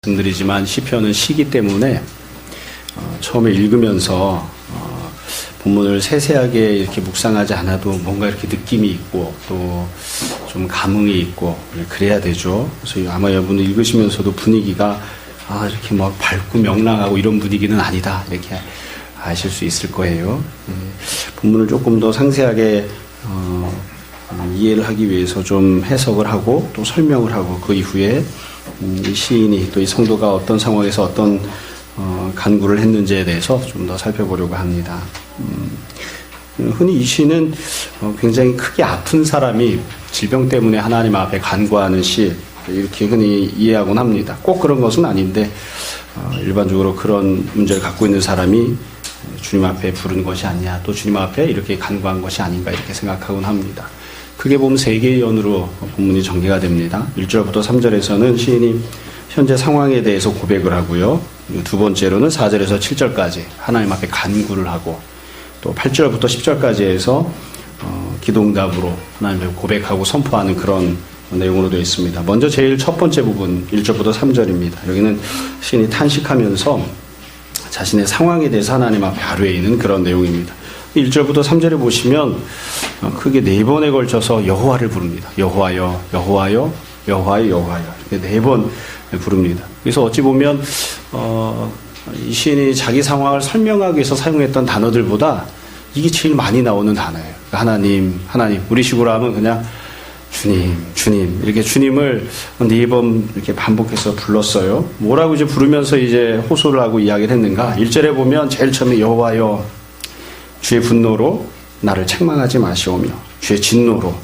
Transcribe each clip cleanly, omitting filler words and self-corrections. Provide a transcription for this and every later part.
말씀드리지만 시편은 시기 때문에 처음에 읽으면서 본문을 세세하게 이렇게 묵상하지 않아도 뭔가 이렇게 느낌이 있고 또 좀 감흥이 있고 그래야 되죠. 그래서 아마 여러분 읽으시면서도 분위기가 이렇게 막 밝고 명랑하고 이런 분위기는 아니다 이렇게 아실 수 있을 거예요. 본문을 조금 더 상세하게 이해를 하기 위해서 좀 해석을 하고 또 설명을 하고 그 이후에 이 시인이 또 이 성도가 어떤 상황에서 어떤 간구를 했는지에 대해서 좀 더 살펴보려고 합니다. 흔히 이 시는 굉장히 크게 아픈 사람이 질병 때문에 하나님 앞에 간구하는 시 이렇게 흔히 이해하곤 합니다. 꼭 그런 것은 아닌데 일반적으로 그런 문제를 갖고 있는 사람이 주님 앞에 부른 것이 아니냐 또 주님 앞에 이렇게 간구한 것이 아닌가 이렇게 생각하곤 합니다. 크게 보면 세 개의 연으로 본문이 전개가 됩니다. 1절부터 3절에서는 시인이 현재 상황에 대해서 고백을 하고요. 두 번째로는 4절에서 7절까지 하나님 앞에 간구를 하고 또 8절부터 10절까지 해서 기도응답으로 하나님 앞에 고백하고 선포하는 그런 내용으로 되어 있습니다. 먼저 제일 첫 번째 부분 1절부터 3절입니다. 여기는 시인이 탄식하면서 자신의 상황에 대해서 하나님 앞에 아뢰이는 그런 내용입니다. 1절부터 3절에 보시면 크게 4번에 걸쳐서 여호와를 부릅니다. 여호와여, 여호와여, 여호와여, 여호와여 이렇게 4번 부릅니다. 그래서 어찌 보면 이 시인이 자기 상황을 설명하기 위해서 사용했던 단어들보다 이게 제일 많이 나오는 단어예요. 하나님, 하나님. 우리식으로 하면 그냥 주님, 주님 이렇게 주님을 4번 이렇게 반복해서 불렀어요. 뭐라고 이제 부르면서 이제 호소를 하고 이야기를 했는가? 1절에 보면 제일 처음에 여호와여 주의 분노로 나를 책망하지 마시오며 주의 진노로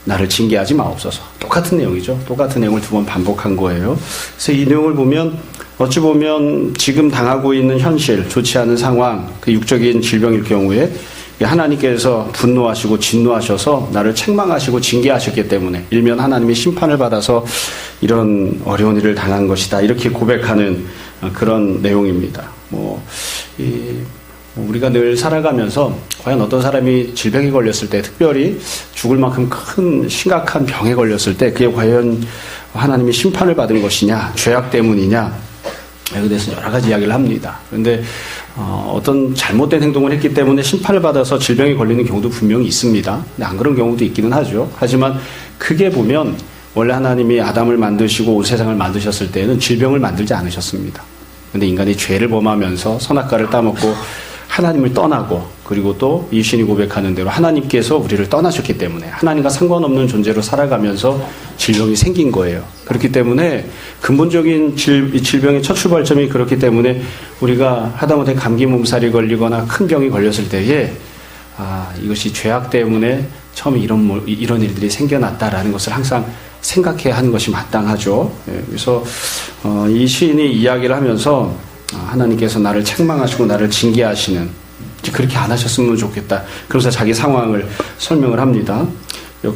나를 징계하지 마옵소서. 똑같은 내용이죠. 똑같은 내용을 2번 반복한 거예요. 그래서 이 내용을 보면 어찌 보면 지금 당하고 있는 현실, 좋지 않은 상황, 그 육적인 질병일 경우에 하나님께서 분노하시고 진노하셔서 나를 책망하시고 징계하셨기 때문에 일면 하나님의 심판을 받아서 이런 어려운 일을 당한 것이다. 이렇게 고백하는 그런 내용입니다. 우리가 늘 살아가면서 과연 어떤 사람이 질병에 걸렸을 때 특별히 죽을 만큼 큰 심각한 병에 걸렸을 때 그게 과연 하나님이 심판을 받은 것이냐 죄악 때문이냐 여기에 대해서 여러 가지 이야기를 합니다. 그런데 어떤 잘못된 행동을 했기 때문에 심판을 받아서 질병에 걸리는 경우도 분명히 있습니다. 근데 안 그런 경우도 있기는 하죠. 하지만 크게 보면 원래 하나님이 아담을 만드시고 온 세상을 만드셨을 때는 질병을 만들지 않으셨습니다. 그런데 인간이 죄를 범하면서 선악과를 따먹고 하나님을 떠나고 그리고 또 이 시인이 고백하는 대로 하나님께서 우리를 떠나셨기 때문에 하나님과 상관없는 존재로 살아가면서 질병이 생긴 거예요. 그렇기 때문에 근본적인 질병의 첫 출발점이 그렇기 때문에 우리가 하다못해 감기 몸살이 걸리거나 큰 병이 걸렸을 때에 이것이 죄악 때문에 처음에 이런 일들이 생겨났다라는 것을 항상 생각해야 하는 것이 마땅하죠. 그래서 이 시인이 이야기를 하면서 하나님께서 나를 책망하시고 나를 징계하시는 그렇게 안 하셨으면 좋겠다. 그래서 자기 상황을 설명을 합니다.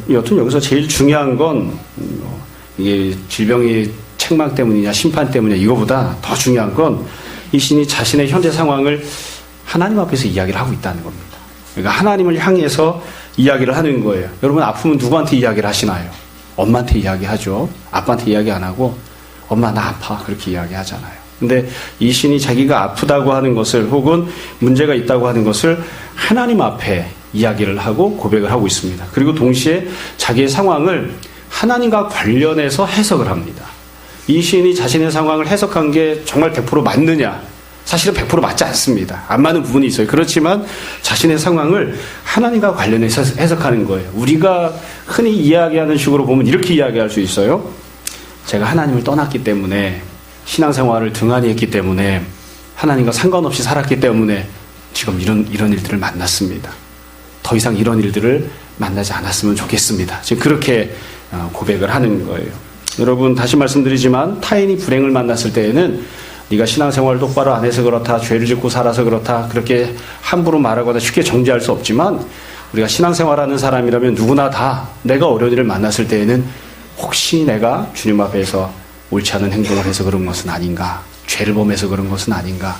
여튼 여기서 제일 중요한 건 이게 질병이 책망 때문이냐 심판 때문이냐 이거보다 더 중요한 건 이 시인이 자신의 현재 상황을 하나님 앞에서 이야기를 하고 있다는 겁니다. 그러니까 하나님을 향해서 이야기를 하는 거예요. 여러분 아프면 누구한테 이야기를 하시나요? 엄마한테 이야기하죠. 아빠한테 이야기 안 하고 엄마 나 아파 그렇게 이야기하잖아요. 근데 이 시인이 자기가 아프다고 하는 것을 혹은 문제가 있다고 하는 것을 하나님 앞에 이야기를 하고 고백을 하고 있습니다. 그리고 동시에 자기의 상황을 하나님과 관련해서 해석을 합니다. 이 시인이 자신의 상황을 해석한 게 정말 100% 맞느냐? 사실은 100% 맞지 않습니다. 안 맞는 부분이 있어요. 그렇지만 자신의 상황을 하나님과 관련해서 해석하는 거예요. 우리가 흔히 이야기하는 식으로 보면 이렇게 이야기할 수 있어요. 제가 하나님을 떠났기 때문에 신앙생활을 등한히 했기 때문에 하나님과 상관없이 살았기 때문에 지금 이런 일들을 만났습니다. 더 이상 이런 일들을 만나지 않았으면 좋겠습니다. 지금 그렇게 고백을 하는 거예요. 여러분 다시 말씀드리지만 타인이 불행을 만났을 때에는 네가 신앙생활을 똑바로 안 해서 그렇다, 죄를 짓고 살아서 그렇다 그렇게 함부로 말하거나 쉽게 정죄할 수 없지만 우리가 신앙생활하는 사람이라면 누구나 다 내가 어려운 일을 만났을 때에는 혹시 내가 주님 앞에서 옳지 않은 행동을 해서 그런 것은 아닌가, 죄를 범해서 그런 것은 아닌가,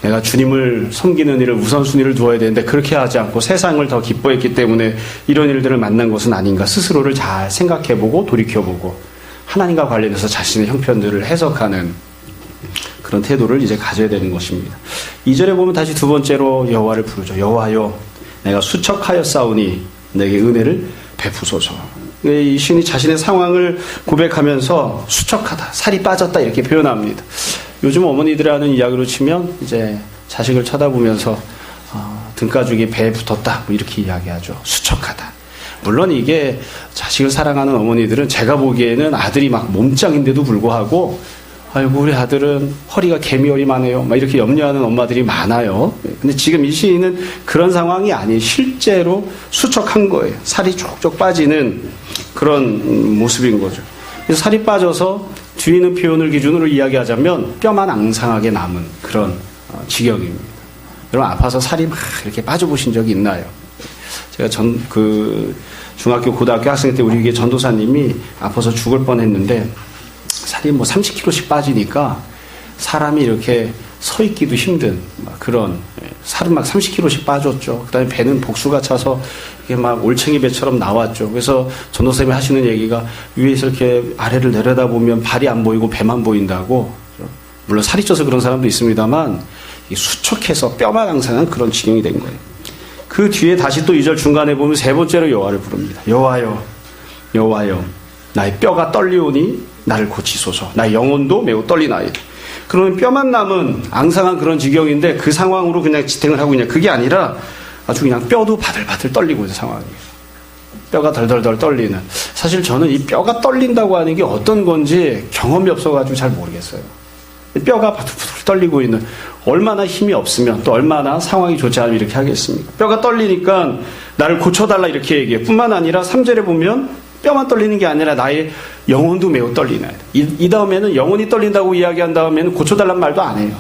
내가 주님을 섬기는 일을 우선순위를 두어야 되는데 그렇게 하지 않고 세상을 더 기뻐했기 때문에 이런 일들을 만난 것은 아닌가 스스로를 잘 생각해보고 돌이켜보고 하나님과 관련해서 자신의 형편들을 해석하는 그런 태도를 이제 가져야 되는 것입니다. 2절에 보면 다시 두 번째로 여호와를 부르죠. 여호와여, 내가 수척하였사오니 내게 은혜를 베푸소서. 이 시인이 자신의 상황을 고백하면서 수척하다, 살이 빠졌다 이렇게 표현합니다. 요즘 어머니들이 하는 이야기로 치면 이제 자식을 쳐다보면서 등가죽이 배에 붙었다 뭐 이렇게 이야기하죠. 수척하다. 물론 이게 자식을 사랑하는 어머니들은 제가 보기에는 아들이 막 몸짱인데도 불구하고 아이고 우리 아들은 허리가 개미허리만 해요 막 이렇게 염려하는 엄마들이 많아요. 근데 지금 이 시인은 그런 상황이 아니에요. 실제로 수척한 거예요. 살이 쪽쪽 빠지는 그런 모습인 거죠. 그래서 살이 빠져서 뒤에 있는 표현을 기준으로 이야기하자면 뼈만 앙상하게 남은 그런 지경입니다. 여러분 아파서 살이 막 이렇게 빠져보신 적이 있나요? 제가 중학교, 고등학교 학생 때 우리 전도사님이 아파서 죽을 뻔했는데 살이 뭐 30kg씩 빠지니까 사람이 이렇게 서 있기도 힘든 그런, 살은 막 30kg씩 빠졌죠. 그 다음에 배는 복수가 차서 이게 막 올챙이 배처럼 나왔죠. 그래서 전도사님이 하시는 얘기가 위에서 이렇게 아래를 내려다보면 발이 안 보이고 배만 보인다고. 물론 살이 쪄서 그런 사람도 있습니다만 수척해서 뼈만 앙상한 그런 지경이 된 거예요. 그 뒤에 다시 또 2절 중간에 보면 세 번째로 여호와를 부릅니다. 여호와여, 여호와여, 나의 뼈가 떨리오니 나를 고치소서. 나의 영혼도 매우 떨리나이다. 그러면 뼈만 남은 앙상한 그런 지경인데 그 상황으로 그냥 지탱을 하고 있냐. 그게 아니라 아주 그냥 뼈도 바들바들 떨리고 있는 상황이에요. 뼈가 덜덜덜 떨리는. 사실 저는 이 뼈가 떨린다고 하는 게 어떤 건지 경험이 없어가지고 잘 모르겠어요. 뼈가 바들바들 떨리고 있는, 얼마나 힘이 없으면 또 얼마나 상황이 좋지 않으면 이렇게 하겠습니까? 뼈가 떨리니까 나를 고쳐달라 이렇게 얘기해요. 뿐만 아니라 3절에 보면 뼈만 떨리는 게 아니라 나의 영혼도 매우 떨리나요. 이 다음에는 영혼이 떨린다고 이야기한 다음에는 고쳐달란 말도 안 해요.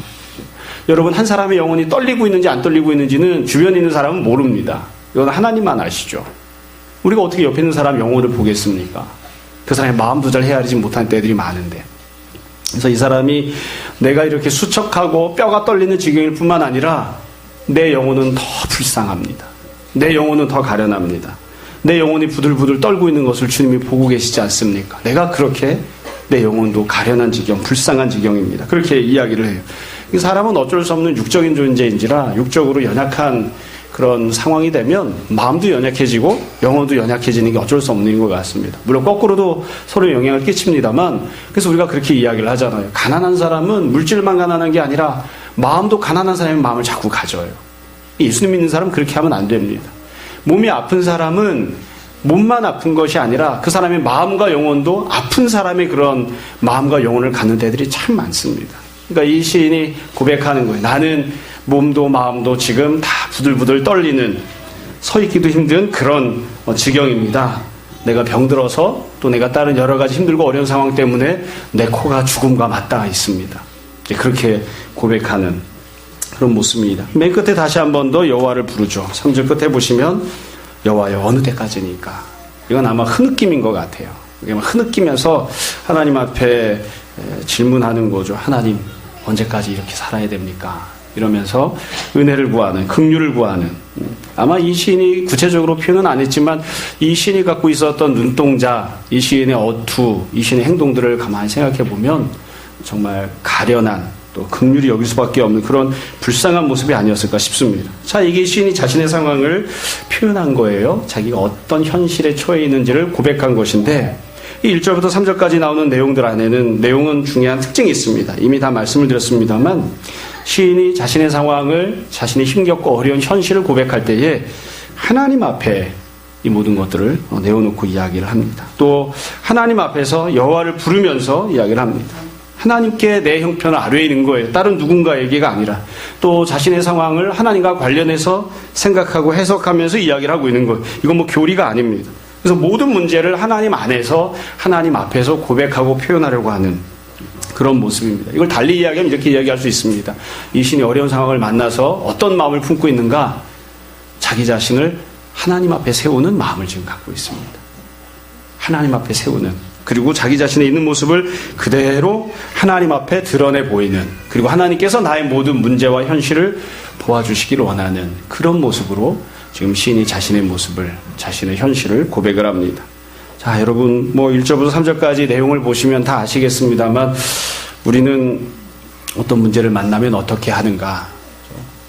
여러분, 한 사람의 영혼이 떨리고 있는지 안 떨리고 있는지는 주변에 있는 사람은 모릅니다. 이건 하나님만 아시죠. 우리가 어떻게 옆에 있는 사람 영혼을 보겠습니까? 그 사람의 마음 조절 헤아리지 못한 때들이 많은데. 그래서 이 사람이 내가 이렇게 수척하고 뼈가 떨리는 지경일 뿐만 아니라 내 영혼은 더 불쌍합니다. 내 영혼은 더 가련합니다. 내 영혼이 부들부들 떨고 있는 것을 주님이 보고 계시지 않습니까? 내가 그렇게 내 영혼도 가련한 지경, 불쌍한 지경입니다. 그렇게 이야기를 해요. 이 사람은 어쩔 수 없는 육적인 존재인지라 육적으로 연약한 그런 상황이 되면 마음도 연약해지고 영혼도 연약해지는 게 어쩔 수 없는 것 같습니다. 물론 거꾸로도 서로 영향을 끼칩니다만, 그래서 우리가 그렇게 이야기를 하잖아요. 가난한 사람은 물질만 가난한 게 아니라 마음도 가난한 사람의 마음을 자꾸 가져요. 예수님 믿는 사람은 그렇게 하면 안 됩니다. 몸이 아픈 사람은 몸만 아픈 것이 아니라 그 사람의 마음과 영혼도 아픈 사람의 그런 마음과 영혼을 갖는 데들이 참 많습니다. 그러니까 이 시인이 고백하는 거예요. 나는 몸도 마음도 지금 다 부들부들 떨리는, 서 있기도 힘든 그런 지경입니다. 내가 병들어서 또 내가 다른 여러 가지 힘들고 어려운 상황 때문에 내 코가 죽음과 맞닿아 있습니다. 그렇게 고백하는 그런 모습입니다. 맨 끝에 다시 한 번 더 여호와를 부르죠. 3절 끝에 보시면 여호와여 어느 때까지니까. 이건 아마 흐느낌인 것 같아요. 이게 막 흐느끼면서 하나님 앞에 질문하는 거죠. 하나님 언제까지 이렇게 살아야 됩니까? 이러면서 은혜를 구하는, 긍휼을 구하는. 아마 이 시인이 구체적으로 표현은 안 했지만 이 시인이 갖고 있었던 눈동자, 이 시인의 어투, 이 시인의 행동들을 가만히 생각해 보면 정말 가련한, 또 긍휼히 여길 수밖에 없는 그런 불쌍한 모습이 아니었을까 싶습니다. 자, 이게 시인이 자신의 상황을 표현한 거예요. 자기가 어떤 현실에 처해 있는지를 고백한 것인데, 이 1절부터 3절까지 나오는 내용들 안에는 내용은 중요한 특징이 있습니다. 이미 다 말씀을 드렸습니다만 시인이 자신의 상황을, 자신이 힘겹고 어려운 현실을 고백할 때에 하나님 앞에 이 모든 것들을 내어놓고 이야기를 합니다. 또 하나님 앞에서 여호와를 부르면서 이야기를 합니다. 하나님께 내 형편을 아뢰는 거예요. 다른 누군가에게가 아니라 또 자신의 상황을 하나님과 관련해서 생각하고 해석하면서 이야기를 하고 있는 거예요. 이건 뭐 교리가 아닙니다. 그래서 모든 문제를 하나님 안에서 하나님 앞에서 고백하고 표현하려고 하는 그런 모습입니다. 이걸 달리 이야기하면 이렇게 이야기할 수 있습니다. 이 신이 어려운 상황을 만나서 어떤 마음을 품고 있는가? 자기 자신을 하나님 앞에 세우는 마음을 지금 갖고 있습니다. 하나님 앞에 세우는, 그리고 자기 자신의 있는 모습을 그대로 하나님 앞에 드러내 보이는, 그리고 하나님께서 나의 모든 문제와 현실을 도와주시기를 원하는 그런 모습으로 지금 시인이 자신의 모습을, 자신의 현실을 고백을 합니다. 자, 여러분, 1절부터 3절까지 내용을 보시면 다 아시겠습니다만, 우리는 어떤 문제를 만나면 어떻게 하는가.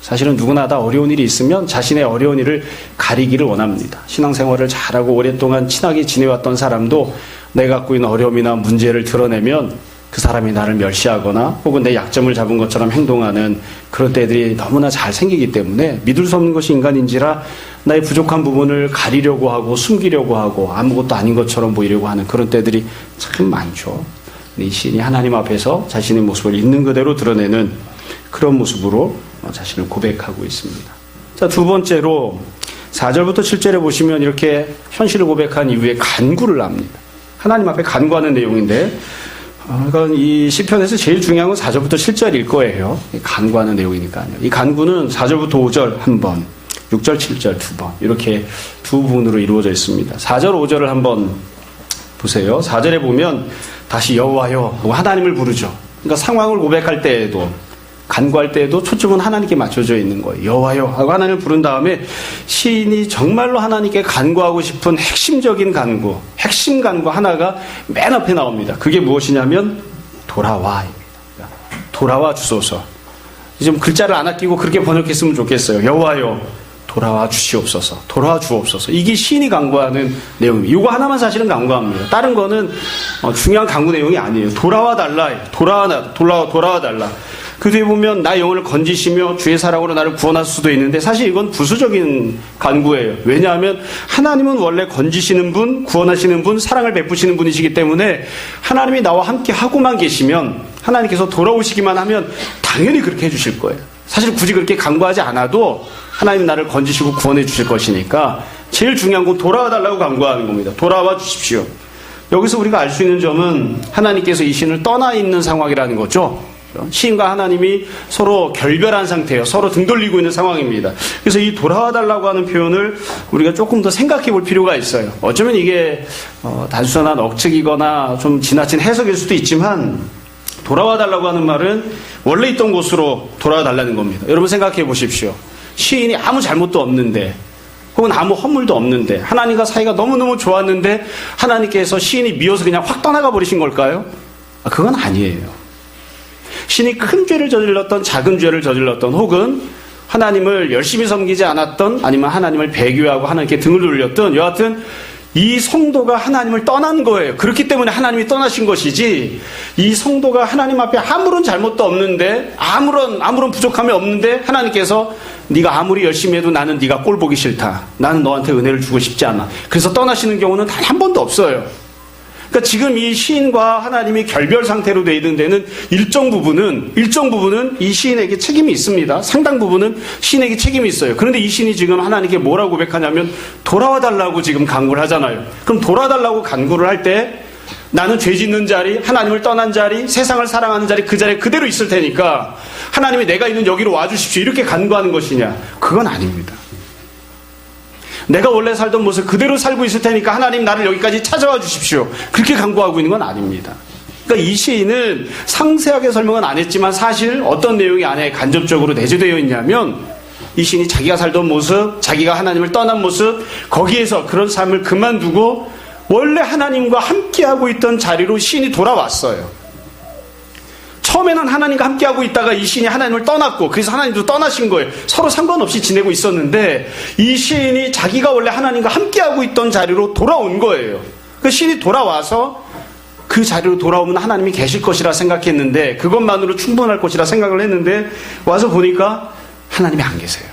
사실은 누구나 다 어려운 일이 있으면 자신의 어려운 일을 가리기를 원합니다. 신앙생활을 잘하고 오랫동안 친하게 지내왔던 사람도 내가 갖고 있는 어려움이나 문제를 드러내면 그 사람이 나를 멸시하거나 혹은 내 약점을 잡은 것처럼 행동하는 그런 때들이 너무나 잘 생기기 때문에 믿을 수 없는 것이 인간인지라 나의 부족한 부분을 가리려고 하고 숨기려고 하고 아무것도 아닌 것처럼 보이려고 하는 그런 때들이 참 많죠. 이 시인이 하나님 앞에서 자신의 모습을 있는 그대로 드러내는 그런 모습으로 자신을 고백하고 있습니다. 자, 두 번째로 4절부터 7절에 보시면 이렇게 현실을 고백한 이후에 간구를 합니다. 하나님 앞에 간구하는 내용인데 그러니까 이 시편에서 제일 중요한 건 4절부터 7절일 거예요. 간구하는 내용이니까요. 이 간구는 4절부터 5절 한 번, 6절, 7절 두 번 이렇게 두 부분으로 이루어져 있습니다. 4절, 5절을 한번 보세요. 4절에 보면 다시 여호와여 하고 하나님을 부르죠. 그러니까 상황을 고백할 때에도 간구할 때에도 초점은 하나님께 맞춰져 있는 거예요. 여호와여 하고 하나님을 부른 다음에 시인이 정말로 하나님께 간구하고 싶은 핵심적인 간구, 핵심 간구 하나가 맨 앞에 나옵니다. 그게 무엇이냐면 돌아와입니다. 돌아와 주소서. 좀 글자를 안 아끼고 그렇게 번역했으면 좋겠어요. 여호와여 돌아와 주시옵소서. 돌아와 주옵소서. 이게 시인이 간구하는 내용입니다. 이거 하나만 사실은 간구합니다. 다른 거는 중요한 간구 내용이 아니에요. 돌아와 달라. 돌아와 달라. 그 뒤에 보면 나 영혼을 건지시며 주의 사랑으로 나를 구원하실 수도 있는데 사실 이건 부수적인 간구예요. 왜냐하면 하나님은 원래 건지시는 분, 구원하시는 분, 사랑을 베푸시는 분이시기 때문에 하나님이 나와 함께 하고만 계시면 하나님께서 돌아오시기만 하면 당연히 그렇게 해주실 거예요. 사실 굳이 그렇게 간구하지 않아도 하나님 나를 건지시고 구원해 주실 것이니까 제일 중요한 건 돌아와 달라고 간구하는 겁니다. 돌아와 주십시오. 여기서 우리가 알 수 있는 점은 하나님께서 이 신을 떠나 있는 상황이라는 거죠. 시인과 하나님이 서로 결별한 상태예요. 서로 등 돌리고 있는 상황입니다. 그래서 이 돌아와 달라고 하는 표현을 우리가 조금 더 생각해 볼 필요가 있어요. 어쩌면 이게 단순한 억측이거나 좀 지나친 해석일 수도 있지만 돌아와 달라고 하는 말은 원래 있던 곳으로 돌아와 달라는 겁니다. 여러분 생각해 보십시오. 시인이 아무 잘못도 없는데 혹은 아무 허물도 없는데 하나님과 사이가 너무너무 좋았는데 하나님께서 시인이 미워서 그냥 확 떠나가 버리신 걸까요? 그건 아니에요. 신이 큰 죄를 저질렀던 작은 죄를 저질렀던 혹은 하나님을 열심히 섬기지 않았던 아니면 하나님을 배교하고 하나님께 등을 돌렸던 여하튼 이 성도가 하나님을 떠난 거예요. 그렇기 때문에 하나님이 떠나신 것이지 이 성도가 하나님 앞에 아무런 잘못도 없는데 아무런 부족함이 없는데 하나님께서 네가 아무리 열심히 해도 나는 네가 꼴 보기 싫다. 나는 너한테 은혜를 주고 싶지 않아. 그래서 떠나시는 경우는 단 한 번도 없어요. 그러니까 지금 이 시인과 하나님이 결별 상태로 되어 있는 데는 일정 부분은 이 시인에게 책임이 있습니다. 상당 부분은 시인에게 책임이 있어요. 그런데 이 시인이 지금 하나님께 뭐라고 고백하냐면 돌아와 달라고 지금 간구를 하잖아요. 그럼 돌아와 달라고 간구를 할 때 나는 죄 짓는 자리, 하나님을 떠난 자리, 세상을 사랑하는 자리 그 자리에 그대로 있을 테니까 하나님이 내가 있는 여기로 와주십시오. 이렇게 간구하는 것이냐? 그건 아닙니다. 내가 원래 살던 모습 그대로 살고 있을 테니까 하나님 나를 여기까지 찾아와 주십시오. 그렇게 간구하고 있는 건 아닙니다. 그러니까 이 시인은 상세하게 설명은 안 했지만 사실 어떤 내용이 안에 간접적으로 내재되어 있냐면 이 시인이 자기가 살던 모습, 자기가 하나님을 떠난 모습 거기에서 그런 삶을 그만두고 원래 하나님과 함께하고 있던 자리로 시인이 돌아왔어요. 처음에는 하나님과 함께하고 있다가 이 시인이 하나님을 떠났고 그래서 하나님도 떠나신 거예요. 서로 상관없이 지내고 있었는데 이 시인이 자기가 원래 하나님과 함께하고 있던 자리로 돌아온 거예요. 그 시인이 돌아와서 그 자리로 돌아오면 하나님이 계실 것이라 생각했는데 그것만으로 충분할 것이라 생각을 했는데 와서 보니까 하나님이 안 계세요.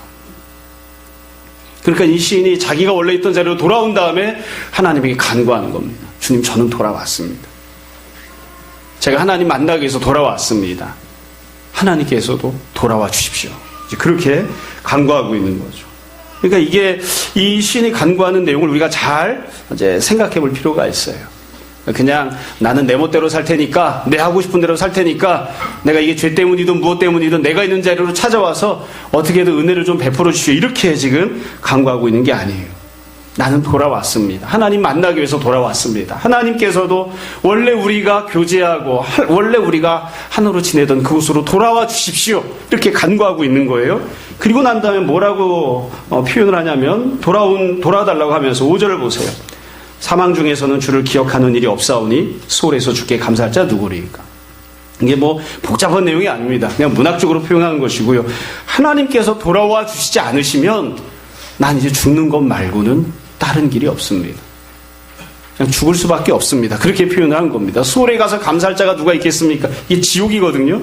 그러니까 이 시인이 자기가 원래 있던 자리로 돌아온 다음에 하나님에게 간구하는 겁니다. 주님 저는 돌아왔습니다. 제가 하나님 만나기 위해서 돌아왔습니다. 하나님께서도 돌아와 주십시오. 그렇게 간구하고 있는 거죠. 그러니까 이게 이 시인이 간구하는 내용을 우리가 잘 이제 생각해 볼 필요가 있어요. 그냥 나는 내 멋대로 살 테니까 내 하고 싶은 대로 살 테니까 내가 이게 죄 때문이든 무엇 때문이든 내가 있는 자리로 찾아와서 어떻게든 은혜를 좀 베풀어 주십시오. 이렇게 지금 간구하고 있는 게 아니에요. 나는 돌아왔습니다. 하나님 만나기 위해서 돌아왔습니다. 하나님께서도 원래 우리가 교제하고 원래 우리가 하나로 지내던 그곳으로 돌아와 주십시오. 이렇게 간구하고 있는 거예요. 그리고 난 다음에 뭐라고 표현을 하냐면 돌아달라고 하면서 5절을 보세요. 사망 중에서는 주를 기억하는 일이 없사오니 수월에서 주께 감사할 자 누구리까. 이게 뭐 복잡한 내용이 아닙니다. 그냥 문학적으로 표현하는 것이고요. 하나님께서 돌아와 주시지 않으시면 난 이제 죽는 것 말고는 다른 길이 없습니다. 그냥 죽을 수밖에 없습니다. 그렇게 표현을 한 겁니다. 수월에 가서 감사할 자가 누가 있겠습니까? 이게 지옥이거든요.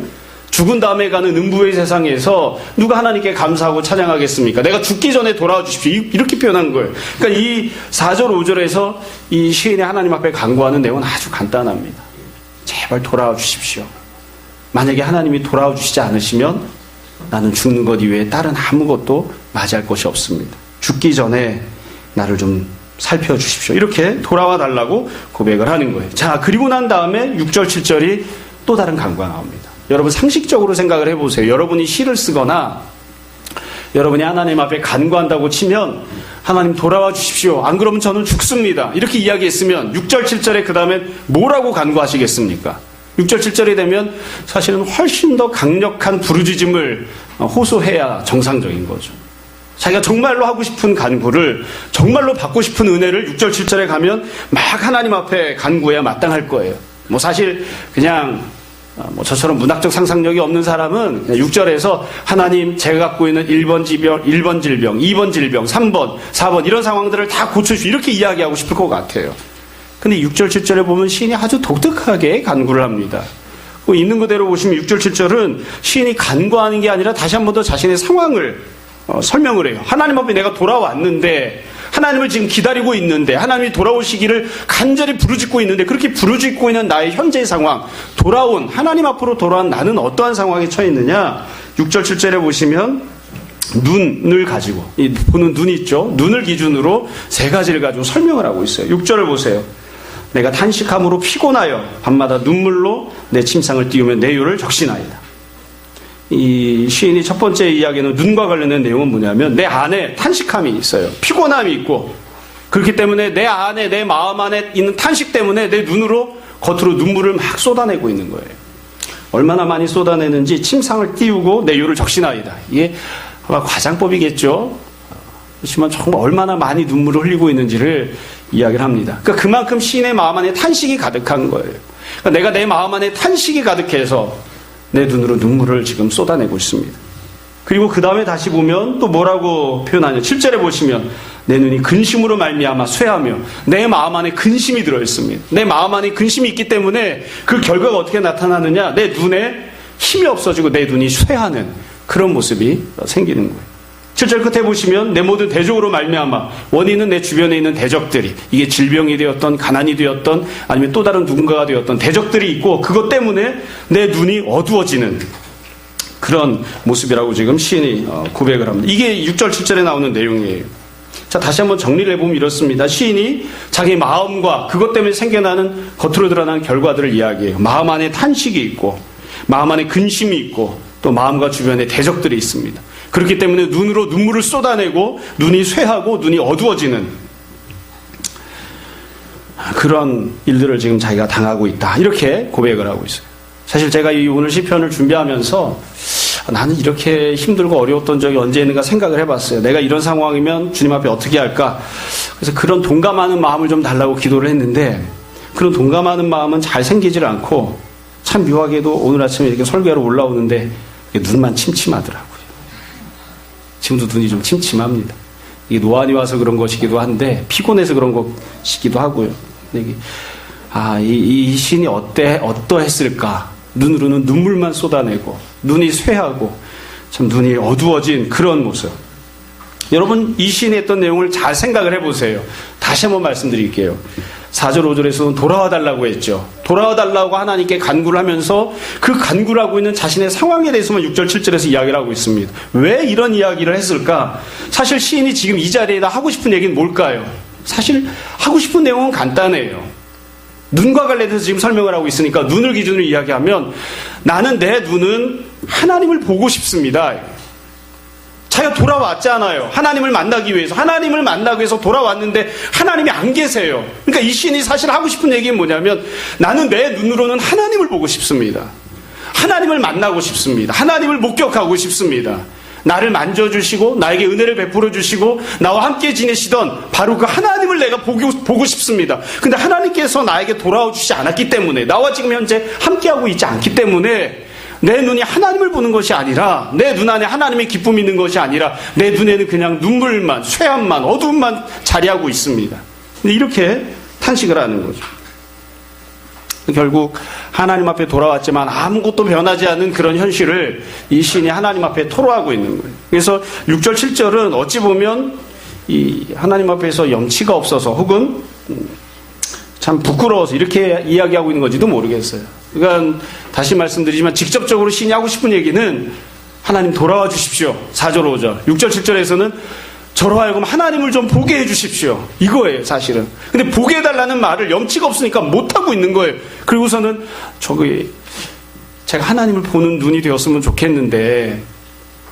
죽은 다음에 가는 음부의 세상에서 누가 하나님께 감사하고 찬양하겠습니까? 내가 죽기 전에 돌아와 주십시오. 이렇게 표현한 거예요. 그러니까 이 4절 5절에서 이 시인의 하나님 앞에 간구하는 내용은 아주 간단합니다. 제발 돌아와 주십시오. 만약에 하나님이 돌아와 주시지 않으시면 나는 죽는 것 이외에 다른 아무것도 맞이할 것이 없습니다. 죽기 전에 나를 좀 살펴주십시오. 이렇게 돌아와 달라고 고백을 하는 거예요. 자, 그리고 난 다음에 6절 7절이 또 다른 간구가 나옵니다. 여러분 상식적으로 생각을 해보세요. 여러분이 시를 쓰거나 여러분이 하나님 앞에 간구한다고 치면 하나님 돌아와 주십시오. 안 그러면 저는 죽습니다. 이렇게 이야기했으면 6절 7절에 그 다음에 뭐라고 간구하시겠습니까? 6절 7절이 되면 사실은 훨씬 더 강력한 부르짖음을 호소해야 정상적인 거죠. 자기가 정말로 하고 싶은 간구를, 정말로 받고 싶은 은혜를 6절 7절에 가면 막 하나님 앞에 간구해야 마땅할 거예요. 뭐 사실 그냥 뭐 저처럼 문학적 상상력이 없는 사람은 6절에서 하나님 제가 갖고 있는 1번 질병, 2번 질병, 3번, 4번 이런 상황들을 다 고쳐주시오. 이렇게 이야기하고 싶을 것 같아요. 근데 6절 7절에 보면 시인이 아주 독특하게 간구를 합니다. 있는 그대로 보시면 6절 7절은 시인이 간구하는 게 아니라 다시 한 번 더 자신의 상황을 설명을 해요. 하나님 앞에 내가 돌아왔는데, 하나님을 지금 기다리고 있는데, 하나님이 돌아오시기를 간절히 부르짖고 있는데, 그렇게 부르짖고 있는 나의 현재의 상황, 돌아온 하나님 앞으로 돌아온 나는 어떠한 상황에 처해 있느냐? 6절 7절에 보시면 눈을 가지고, 이 보는 눈이 있죠. 눈을 기준으로 세 가지를 가지고 설명을 하고 있어요. 6절을 보세요. 내가 탄식함으로 피곤하여 밤마다 눈물로 내 침상을 띄우며 내 요를 적시나이다. 이 시인이 첫 번째 이야기는 눈과 관련된 내용은 뭐냐면 내 안에 탄식함이 있어요. 피곤함이 있고, 그렇기 때문에 내 안에, 내 마음 안에 있는 탄식 때문에 내 눈으로 겉으로 눈물을 막 쏟아내고 있는 거예요. 얼마나 많이 쏟아내는지 침상을 띄우고 내 요를 적시나이다. 이게 아마 과장법이겠죠. 그렇지만 정말 얼마나 많이 눈물을 흘리고 있는지를 이야기를 합니다. 그러니까 그만큼 시인의 마음 안에 탄식이 가득한 거예요. 그러니까 내가 내 마음 안에 탄식이 가득해서 내 눈으로 눈물을 지금 쏟아내고 있습니다. 그리고 그 다음에 다시 보면 또 뭐라고 표현하냐. 7절에 보시면 내 눈이 근심으로 말미암아 쇠하며 내 마음 안에 근심이 들어있습니다. 내 마음 안에 근심이 있기 때문에 그 결과가 어떻게 나타나느냐. 내 눈에 힘이 없어지고 내 눈이 쇠하는 그런 모습이 생기는 거예요. 7절 끝에 보시면 내 모든 대적으로 말미암아 원인은 내 주변에 있는 대적들이, 이게 질병이 되었던 가난이 되었던 아니면 또 다른 누군가가 되었던 대적들이 있고 그것 때문에 내 눈이 어두워지는 그런 모습이라고 지금 시인이 고백을 합니다. 이게 6절 7절에 나오는 내용이에요. 자, 다시 한번 정리를 해보면 이렇습니다. 시인이 자기 마음과 그것 때문에 생겨나는 겉으로 드러나는 결과들을 이야기해요. 마음 안에 탄식이 있고 마음 안에 근심이 있고 또 마음과 주변에 대적들이 있습니다. 그렇기 때문에 눈으로 눈물을 쏟아내고 눈이 쇠하고 눈이 어두워지는 그런 일들을 지금 자기가 당하고 있다. 이렇게 고백을 하고 있어요. 사실 제가 이 오늘 시편을 준비하면서 나는 이렇게 힘들고 어려웠던 적이 언제 있는가 생각을 해봤어요. 내가 이런 상황이면 주님 앞에 어떻게 할까? 그래서 그런 동감하는 마음을 좀 달라고 기도를 했는데 그런 동감하는 마음은 잘 생기질 않고 참 묘하게도 오늘 아침에 이렇게 설교하러 올라오는데 눈만 침침하더라고요. 지금도 눈이 좀 침침합니다. 이게 노안이 와서 그런 것이기도 한데 피곤해서 그런 것이기도 하고요. 이 신이 어떠했을까? 눈으로는 눈물만 쏟아내고 눈이 쇠하고 참 눈이 어두워진 그런 모습. 여러분 이 시인이 했던 내용을 잘 생각을 해보세요. 다시 한번 말씀드릴게요. 4절 5절에서는 돌아와 달라고 했죠. 돌아와 달라고 하나님께 간구를 하면서 그 간구를 하고 있는 자신의 상황에 대해서만 6절 7절에서 이야기를 하고 있습니다. 왜 이런 이야기를 했을까? 사실 시인이 지금 이 자리에다 하고 싶은 얘기는 뭘까요? 사실 하고 싶은 내용은 간단해요. 눈과 관련해서 지금 설명을 하고 있으니까 눈을 기준으로 이야기하면 나는 내 눈은 하나님을 보고 싶습니다. 자기가 돌아왔잖아요. 하나님을 만나기 위해서. 하나님을 만나기 위해서 돌아왔는데 하나님이 안 계세요. 그러니까 이 시인이 사실 하고 싶은 얘기는 뭐냐면 나는 내 눈으로는 하나님을 보고 싶습니다. 하나님을 만나고 싶습니다. 하나님을 목격하고 싶습니다. 나를 만져주시고 나에게 은혜를 베풀어 주시고 나와 함께 지내시던 바로 그 하나님을 내가 보고 싶습니다. 근데 하나님께서 나에게 돌아와 주시지 않았기 때문에, 나와 지금 현재 함께하고 있지 않기 때문에 내 눈이 하나님을 보는 것이 아니라, 내 눈 안에 하나님의 기쁨이 있는 것이 아니라 내 눈에는 그냥 눈물만, 쇠함만, 어두움만 자리하고 있습니다. 근데 이렇게 탄식을 하는 거죠. 결국 하나님 앞에 돌아왔지만 아무것도 변하지 않는 그런 현실을 이 시인이 하나님 앞에 토로하고 있는 거예요. 그래서 6절 7절은 어찌 보면 이 하나님 앞에서 염치가 없어서 혹은 참 부끄러워서 이렇게 이야기하고 있는 건지도 모르겠어요. 그러니까 다시 말씀드리지만 직접적으로 시인이 하고 싶은 얘기는 하나님 돌아와 주십시오. 4절 5절 6절 7절에서는 저로 하여금 하나님을 좀 보게 해주십시오. 이거예요, 사실은. 근데 보게 해달라는 말을 염치가 없으니까 못하고 있는 거예요. 그리고서는 제가 하나님을 보는 눈이 되었으면 좋겠는데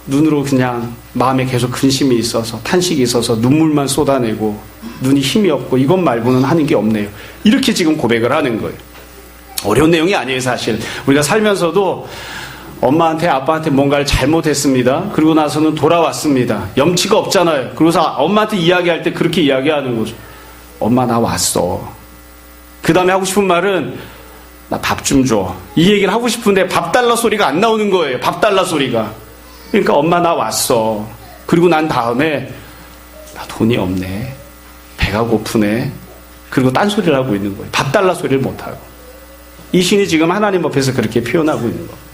눈으로 그냥 마음에 계속 근심이 있어서, 탄식이 있어서 눈물만 쏟아내고 눈이 힘이 없고 이것 말고는 하는 게 없네요. 이렇게 지금 고백을 하는 거예요. 어려운 내용이 아니에요, 사실. 우리가 살면서도 엄마한테 아빠한테 뭔가를 잘못했습니다. 그리고 나서는 돌아왔습니다. 염치가 없잖아요. 그래서 엄마한테 이야기할 때 그렇게 이야기하는 거죠. 엄마 나 왔어. 그 다음에 하고 싶은 말은 나 밥 좀 줘. 이 얘기를 하고 싶은데 밥 달라 소리가 안 나오는 거예요. 밥 달라 소리가. 그러니까 엄마 나 왔어. 그리고 난 다음에 나 돈이 없네. 배가 고프네. 그리고 딴소리를 하고 있는 거예요. 밥 달라 소리를 못하고. 이 신이 지금 하나님 앞에서 그렇게 표현하고 있는 거예요.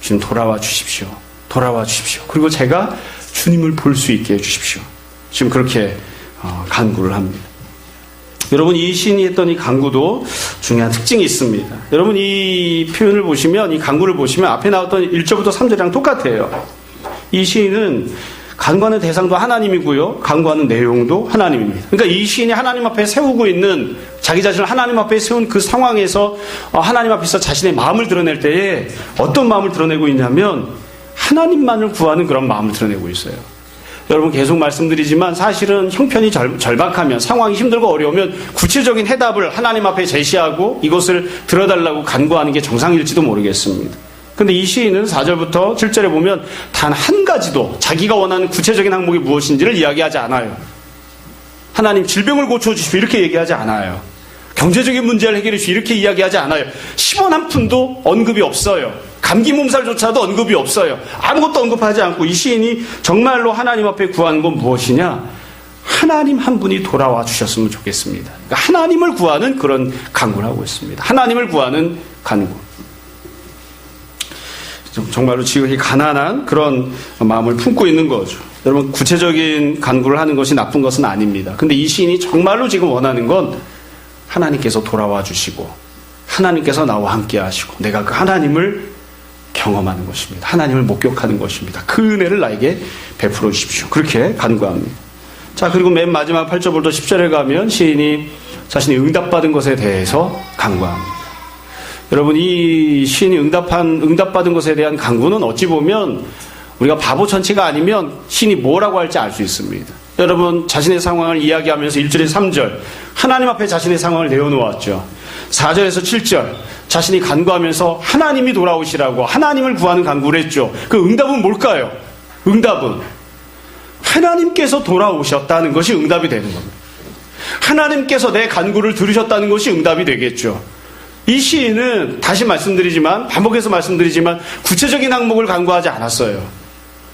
주님 돌아와 주십시오. 돌아와 주십시오. 그리고 제가 주님을 볼 수 있게 해주십시오. 지금 그렇게 간구를 합니다. 여러분 이 시인이 했던 이 간구도 중요한 특징이 있습니다. 여러분 이 표현을 보시면, 이 간구를 보시면 앞에 나왔던 1절부터 3절이랑 똑같아요. 이 시인은 간구하는 대상도 하나님이고요, 간구하는 내용도 하나님입니다. 그러니까 이 시인이 하나님 앞에 세우고 있는, 자기 자신을 하나님 앞에 세운 그 상황에서 하나님 앞에서 자신의 마음을 드러낼 때에 어떤 마음을 드러내고 있냐면 하나님만을 구하는 그런 마음을 드러내고 있어요. 여러분 계속 말씀드리지만 사실은 형편이 절박하면, 상황이 힘들고 어려우면 구체적인 해답을 하나님 앞에 제시하고 이것을 들어달라고 간구하는 게 정상일지도 모르겠습니다. 근데 이 시인은 4절부터 7절에 보면 단 한 가지도 자기가 원하는 구체적인 항목이 무엇인지를 이야기하지 않아요. 하나님 질병을 고쳐주십시오 이렇게 얘기하지 않아요. 경제적인 문제를 해결해 주십시오 이렇게 이야기하지 않아요. 10원 한 푼도 언급이 없어요. 감기 몸살조차도 언급이 없어요. 아무것도 언급하지 않고 이 시인이 정말로 하나님 앞에 구하는 건 무엇이냐? 하나님 한 분이 돌아와 주셨으면 좋겠습니다. 그러니까 하나님을 구하는 그런 간구를 하고 있습니다. 하나님을 구하는 간구. 정말로 지극히 가난한 그런 마음을 품고 있는 거죠. 여러분 구체적인 간구를 하는 것이 나쁜 것은 아닙니다. 근데 이 시인이 정말로 지금 원하는 건 하나님께서 돌아와 주시고 하나님께서 나와 함께 하시고 내가 그 하나님을 경험하는 것입니다. 하나님을 목격하는 것입니다. 그 은혜를 나에게 베풀어 주십시오. 그렇게 간구합니다. 자, 그리고 맨 마지막 8절부터 10절에 가면 시인이 자신이 응답받은 것에 대해서 간구합니다. 여러분 이 시인이 응답받은 것에 대한 간구는 어찌 보면 우리가 바보 천치가 아니면 시인이 뭐라고 할지 알 수 있습니다. 여러분 자신의 상황을 이야기하면서 1절에서 3절 하나님 앞에 자신의 상황을 내어놓았죠. 4절에서 7절 자신이 간구하면서 하나님이 돌아오시라고 하나님을 구하는 간구를 했죠. 그 응답은 뭘까요? 응답은 하나님께서 돌아오셨다는 것이 응답이 되는 겁니다. 하나님께서 내 간구를 들으셨다는 것이 응답이 되겠죠. 이 시인은 다시 말씀드리지만, 반복해서 말씀드리지만 구체적인 항목을 간구하지 않았어요.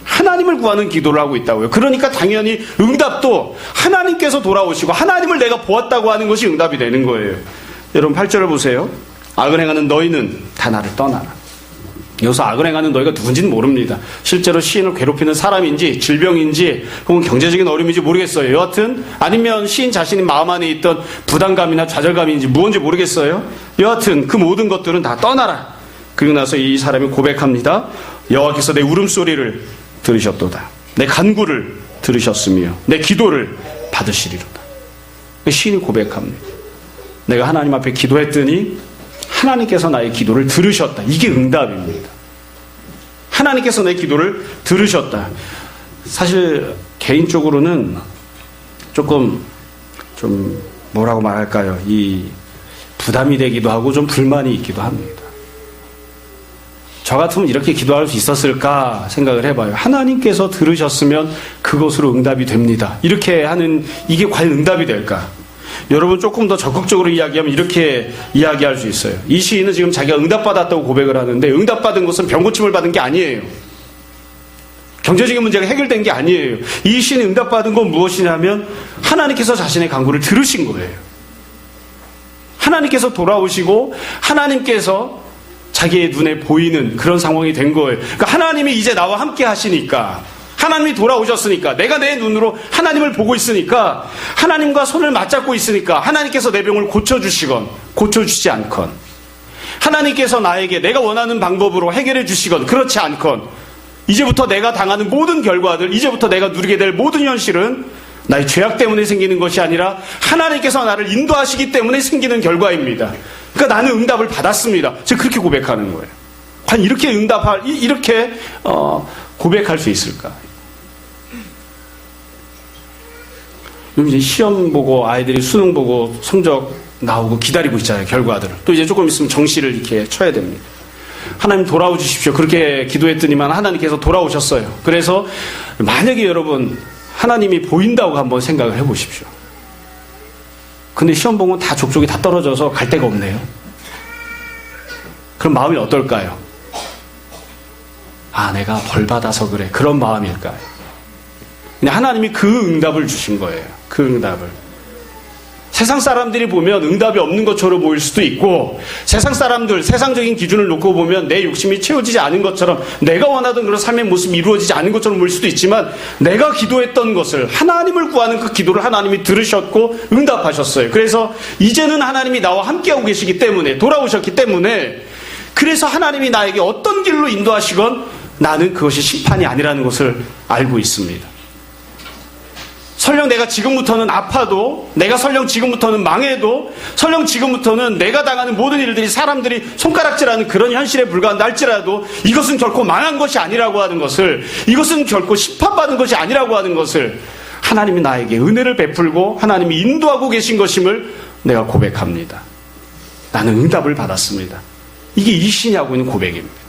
하나님을 구하는 기도를 하고 있다고요. 그러니까 당연히 응답도 하나님께서 돌아오시고 하나님을 내가 보았다고 하는 것이 응답이 되는 거예요. 여러분 8절을 보세요. 악을 행하는 너희는 다 나를 떠나라. 여기서 악을 행하는 너희가 누군지는 모릅니다. 실제로 시인을 괴롭히는 사람인지 질병인지 혹은 경제적인 어려움인지 모르겠어요. 여하튼 아니면 시인 자신이 마음 안에 있던 부담감이나 좌절감인지 무언지 모르겠어요. 여하튼 그 모든 것들은 다 떠나라. 그리고 나서 이 사람이 고백합니다. 여호와께서 내 울음소리를 들으셨도다. 내 간구를 들으셨으며 내 기도를 받으시리로다. 시인이 고백합니다. 내가 하나님 앞에 기도했더니 하나님께서 나의 기도를 들으셨다. 이게 응답입니다. 하나님께서 내 기도를 들으셨다. 사실 개인적으로는 조금 좀 뭐라고 말할까요? 이 부담이 되기도 하고 좀 불만이 있기도 합니다. 저 같으면 이렇게 기도할 수 있었을까 생각을 해봐요. 하나님께서 들으셨으면 그것으로 응답이 됩니다. 이렇게 하는 이게 과연 응답이 될까? 여러분 조금 더 적극적으로 이야기하면 이렇게 이야기할 수 있어요. 이 시인은 지금 자기가 응답받았다고 고백을 하는데 응답받은 것은 병고침을 받은 게 아니에요. 경제적인 문제가 해결된 게 아니에요. 이 시인이 응답받은 건 무엇이냐면 하나님께서 자신의 간구를 들으신 거예요. 하나님께서 돌아오시고 하나님께서 자기의 눈에 보이는 그런 상황이 된 거예요. 그러니까 하나님이 이제 나와 함께 하시니까, 하나님이 돌아오셨으니까, 내가 내 눈으로 하나님을 보고 있으니까, 하나님과 손을 맞잡고 있으니까 하나님께서 내 병을 고쳐주시건 고쳐주지 않건, 하나님께서 나에게 내가 원하는 방법으로 해결해 주시건 그렇지 않건, 이제부터 내가 당하는 모든 결과들, 이제부터 내가 누리게 될 모든 현실은 나의 죄악 때문에 생기는 것이 아니라 하나님께서 나를 인도하시기 때문에 생기는 결과입니다. 그러니까 나는 응답을 받았습니다. 제가 그렇게 고백하는 거예요. 과연 이렇게 이렇게 고백할 수 있을까? 요즘 이제 시험 보고 아이들이 수능 보고 성적 나오고 기다리고 있잖아요. 결과들을. 또 이제 조금 있으면 정시를 이렇게 쳐야 됩니다. 하나님 돌아오 주십시오. 그렇게 기도했더니만 하나님께서 돌아오셨어요. 그래서 만약에 여러분 하나님이 보인다고 한번 생각을 해보십시오. 근데 시험 보면 다 족족이 다 떨어져서 갈 데가 없네요. 그럼 마음이 어떨까요? 아, 내가 벌 받아서 그래. 그런 마음일까요? 그냥 하나님이 그 응답을 주신 거예요. 그 응답을. 세상 사람들이 보면 응답이 없는 것처럼 보일 수도 있고, 세상 사람들, 세상적인 기준을 놓고 보면 내 욕심이 채워지지 않은 것처럼, 내가 원하던 그런 삶의 모습이 이루어지지 않은 것처럼 보일 수도 있지만, 내가 기도했던 것을, 하나님을 구하는 그 기도를 하나님이 들으셨고 응답하셨어요. 그래서 이제는 하나님이 나와 함께하고 계시기 때문에, 돌아오셨기 때문에, 그래서 하나님이 나에게 어떤 길로 인도하시건 나는 그것이 심판이 아니라는 것을 알고 있습니다. 설령 내가 지금부터는 아파도, 내가 설령 지금부터는 망해도, 설령 지금부터는 내가 당하는 모든 일들이 사람들이 손가락질하는 그런 현실에 불과한다 할지라도 이것은 결코 망한 것이 아니라고 하는 것을, 이것은 결코 심판받은 것이 아니라고 하는 것을 하나님이 나에게 은혜를 베풀고 하나님이 인도하고 계신 것임을 내가 고백합니다. 나는 응답을 받았습니다. 이게 이 시인이 하고 있는 고백입니다.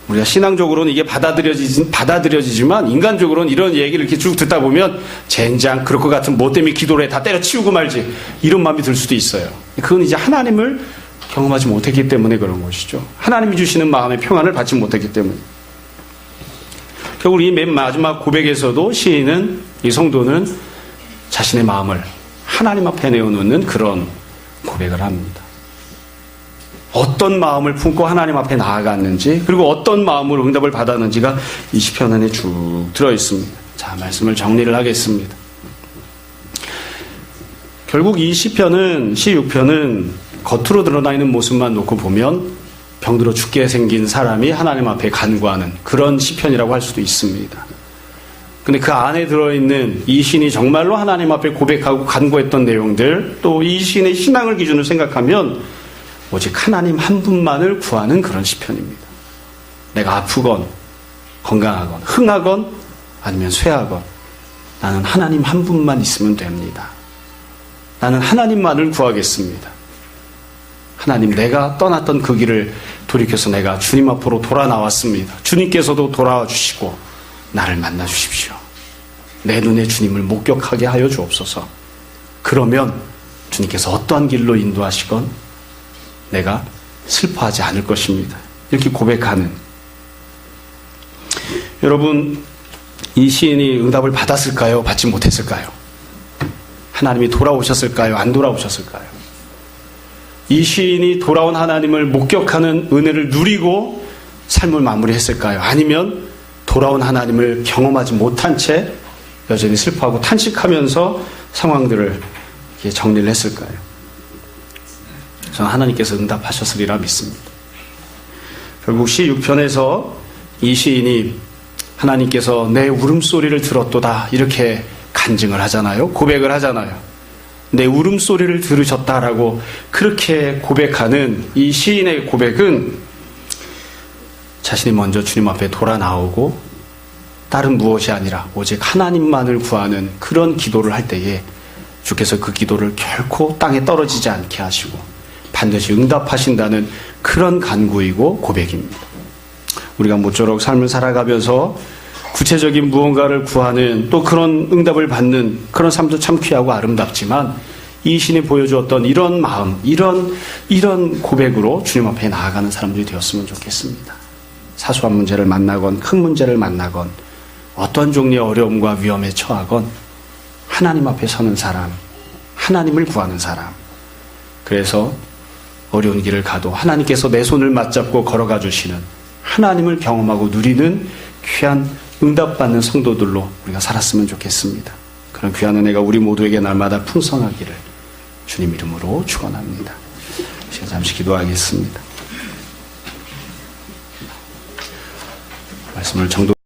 우리가 신앙적으로는 이게 받아들여지지만 인간적으로는 이런 얘기를 이렇게 쭉 듣다 보면 젠장 그럴 것 같은 뭐 때문에 기도를 해 다 때려치우고 말지 이런 마음이 들 수도 있어요. 그건 이제 하나님을 경험하지 못했기 때문에 그런 것이죠. 하나님이 주시는 마음의 평안을 받지 못했기 때문에. 결국 이 맨 마지막 고백에서도 시인은, 이 성도는 자신의 마음을 하나님 앞에 내어놓는 그런 고백을 합니다. 어떤 마음을 품고 하나님 앞에 나아갔는지, 그리고 어떤 마음으로 응답을 받았는지가 이 시편 안에 쭉 들어있습니다. 자, 말씀을 정리를 하겠습니다. 결국 이 시편은, 시 6편은 겉으로 드러나 있는 모습만 놓고 보면 병들어 죽게 생긴 사람이 하나님 앞에 간구하는 그런 시편이라고 할 수도 있습니다. 근데 그 안에 들어있는 이 시인이 정말로 하나님 앞에 고백하고 간구했던 내용들, 또 이 시인의 신앙을 기준으로 생각하면 오직 하나님 한 분만을 구하는 그런 시편입니다. 내가 아프건 건강하건 흥하건 아니면 쇠하건 나는 하나님 한 분만 있으면 됩니다. 나는 하나님만을 구하겠습니다. 하나님, 내가 떠났던 그 길을 돌이켜서 내가 주님 앞으로 돌아 나왔습니다. 주님께서도 돌아와 주시고 나를 만나 주십시오. 내 눈에 주님을 목격하게 하여 주옵소서. 그러면 주님께서 어떠한 길로 인도하시건 내가 슬퍼하지 않을 것입니다. 이렇게 고백하는. 여러분, 이 시인이 응답을 받았을까요? 받지 못했을까요? 하나님이 돌아오셨을까요? 안 돌아오셨을까요? 이 시인이 돌아온 하나님을 목격하는 은혜를 누리고 삶을 마무리했을까요? 아니면 돌아온 하나님을 경험하지 못한 채 여전히 슬퍼하고 탄식하면서 상황들을 정리를 했을까요? 저는 하나님께서 응답하셨으리라 믿습니다. 결국 시 6편에서 이 시인이 하나님께서 내 울음소리를 들었도다 이렇게 간증을 하잖아요. 고백을 하잖아요. 내 울음소리를 들으셨다라고 그렇게 고백하는 이 시인의 고백은 자신이 먼저 주님 앞에 돌아 나오고 다른 무엇이 아니라 오직 하나님만을 구하는 그런 기도를 할 때에 주께서 그 기도를 결코 땅에 떨어지지 않게 하시고 반드시 응답하신다는 그런 간구이고 고백입니다. 우리가 모쪼록 삶을 살아가면서 구체적인 무언가를 구하는 또 그런 응답을 받는 그런 삶도 참 귀하고 아름답지만 이 신이 보여주었던 이런 마음, 이런 고백으로 주님 앞에 나아가는 사람들이 되었으면 좋겠습니다. 사소한 문제를 만나건 큰 문제를 만나건 어떤 종류의 어려움과 위험에 처하건 하나님 앞에 서는 사람, 하나님을 구하는 사람. 그래서 어려운 길을 가도 하나님께서 내 손을 맞잡고 걸어가 주시는 하나님을 경험하고 누리는 귀한 응답받는 성도들로 우리가 살았으면 좋겠습니다. 그런 귀한 은혜가 우리 모두에게 날마다 풍성하기를 주님 이름으로 축원합니다. 제가 잠시 기도하겠습니다. 말씀을 정도